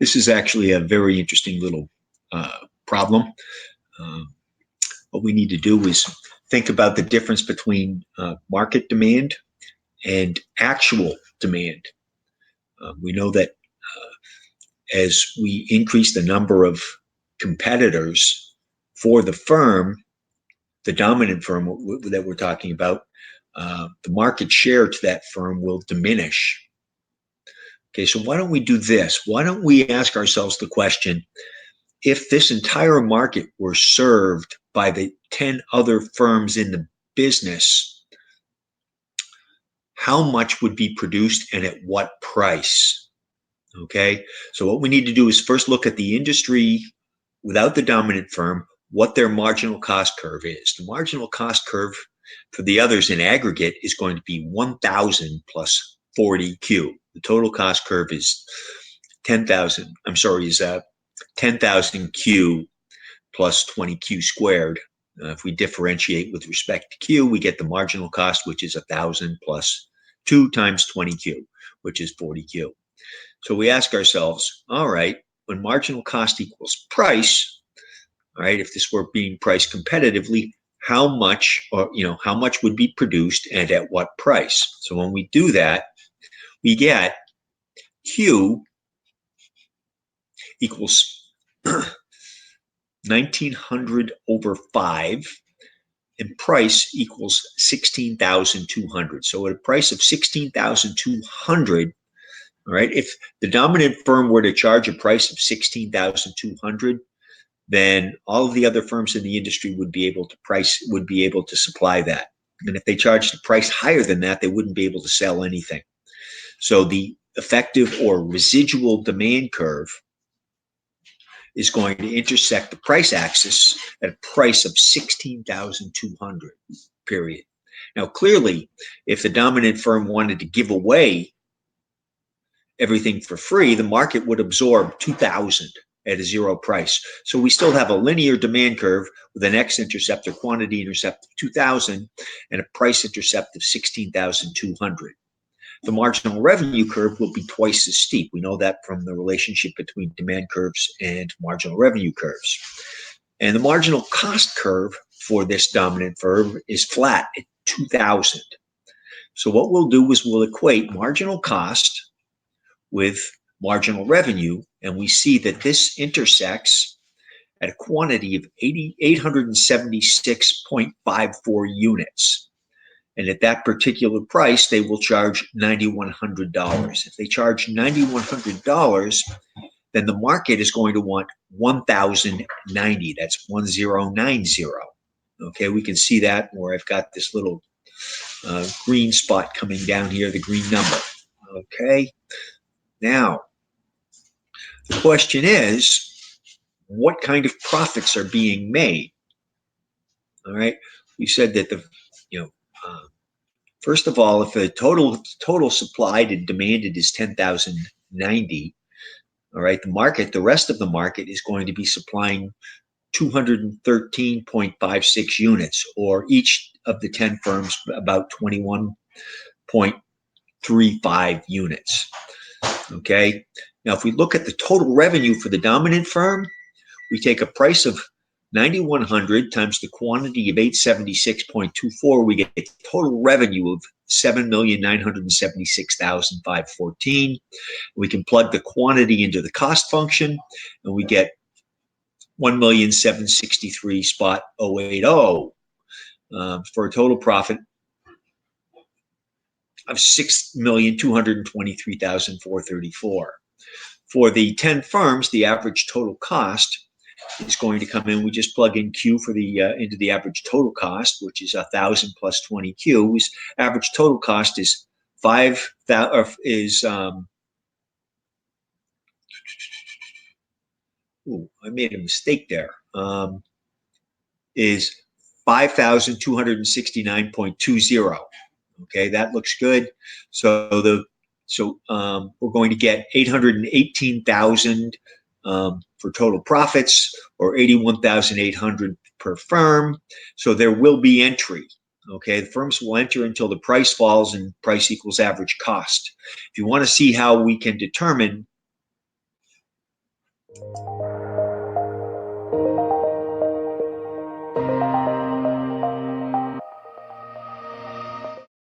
This is actually a very interesting little problem. What we need to do is think about the difference between market demand and actual demand. We know that as we increase the number of competitors for the firm, the dominant firm that we're talking about, the market share to that firm will diminish. Okay, so why don't we do this? Why don't we ask ourselves the question, if this entire market were served by the 10 other firms in the business, how much would be produced and at what price? Okay, so what we need to do is first look at the industry without the dominant firm, what their marginal cost curve is. The marginal cost curve for the others in aggregate is going to be 1,000 plus 40Q. The total cost curve is 10,000. I'm sorry, is 10,000 Q plus 20Q squared. If we differentiate with respect to Q, we get the marginal cost, which is 1,000 plus 2 times 20Q, which is 40Q. So we ask ourselves, all right, when marginal cost equals price, all right, if this were being priced competitively, how much, or how much would be produced and at what price? So when we do that, we get Q equals 1900 over 5, and price equals 16,200. So at a price of 16,200, all right, if the dominant firm were to charge a price of 16,200, then all of the other firms in the industry would be able to supply that. And if they charged a price higher than that, they wouldn't be able to sell anything. So the effective or residual demand curve is going to intersect the price axis at a price of 16,200, period. Now, clearly, if the dominant firm wanted to give away everything for free, the market would absorb 2,000 at a zero price. So we still have a linear demand curve with an x-intercept or quantity intercept of 2,000 and a price intercept of 16,200. The marginal revenue curve will be twice as steep. We know that from the relationship between demand curves and marginal revenue curves. And the marginal cost curve for this dominant firm is flat at 2,000. So what we'll do is we'll equate marginal cost with marginal revenue, and we see that this intersects at a quantity of 876.54 units. And at that particular price, they will charge $9,100. If they charge $9,100, then the market is going to want 1,090. That's 1,090. Okay, we can see that where I've got this little green spot coming down here, the green number. Okay, now the question is, what kind of profits are being made? All right, we said that first of all, if the total supplied and demanded is 10,090, all right, the rest of the market is going to be supplying 213.56 units, or each of the 10 firms about 21.35 units. Okay, now if we look at the total revenue for the dominant firm, we take a price of 9,100 times the quantity of 876.24, we get a total revenue of 7,976,514. We can plug the quantity into the cost function, and we get 1,763,080 for a total profit of 6,223,434. For the 10 firms, the average total cost is going to come in. We just plug in Q for the into the average total cost, which is 1,000 plus 20 Q. Average total cost is 5,000. I made a mistake there. Is 5,269.20. Okay, that looks good. So we're going to get 818,000 for total profits, or 81,800 per firm. So there will be entry. Okay, the firms will enter until the price falls and price equals average cost. If you want to see how we can determine